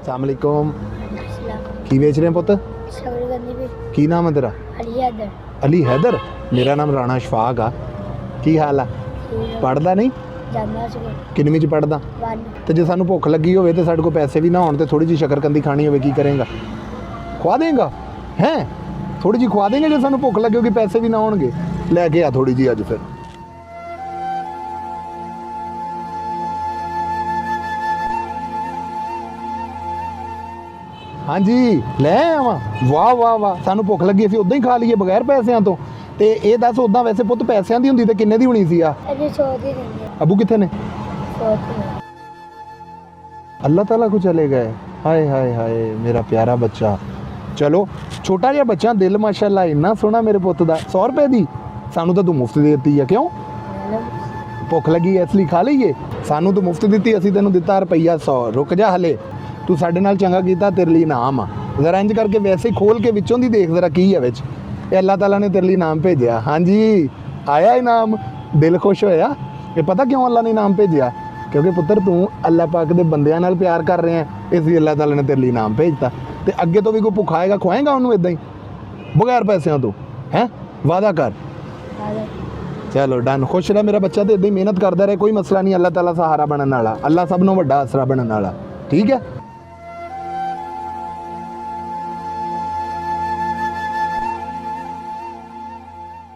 अस्सलामुअलैकुम। की बेच रहे हैं पुत? की नाम है तेरा? अली हैदर। मेरा नाम राणा शफाक आ। की हाल आ? पढ़दा नहीं? किन्नवीं च पढ़दा? तो जे सानू भुख लगी होवे ते साडे कोल पैसे भी ना होण ते थोड़ी जी शकरकंदी खानी होवे की करेंगा? खुआ देगा हैं? थोड़ी जी खुआ देंगे जे सानू भुख लगे होगी पैसे भी ना होणगे? लैके आ थोड़ी जी अज फिर। हाँ जी लै आवा। वाह वाह वाह, सानू भुख लगी असीं उदां ही खा लीए बगैर पैसों तो। ते ये दस उदां वैसे पुत पैसों की हुंदी ते किन्ने दी होनी सी आ? अबू कित्थे ने? अल्लाह ताला को चले गए। हाय हाय हाय मेरा प्यारा बच्चा। चलो छोटा जिहा बच्चा, दिल माशाअल्लाह इन्ना सोहना मेरे पुत दा। 100 रुपए दी सानू तो तू मुफ्त दे दी है। क्यों? भुख लगी है इसलिए खा लीए। सानू तो मुफ्त दी, असीं तैनूं दिता रुपया 100। रुक जा हले, तू साडे नाल चंगा कीता, तेरे लिए इनाम आ। जरा इंज करके वैसे ही खोल के विचों दी देख जरा की है विच। ये अल्लाह ताला ने तेरे लिए इनाम भेजिया। हाँ जी आया इनाम, दिल खुश होया। ये पता क्यों अल्लाह ने इनाम भेजिया? क्योंकि पुत्र तू अल्लाह पाक दे बंदियां नाल प्यार कर रहे हैं, इसलिए अल्लाह ताला ने तेरे लिए इनाम भेजता। ते अगे तो भी कोई भुखा आएगा खुआएगा उन्होंने इदां ही बगैर पैसों तो? हैं वादा कर। चलो डन, खुश रहा मेरा बच्चा। तो इदां ही मेहनत करता रहे, कोई मसला नहीं। अल्लाह ताला सहारा बनने वाला, अल्लाह सब नूं वड्डा आसरा बनने वाला। ठीक है।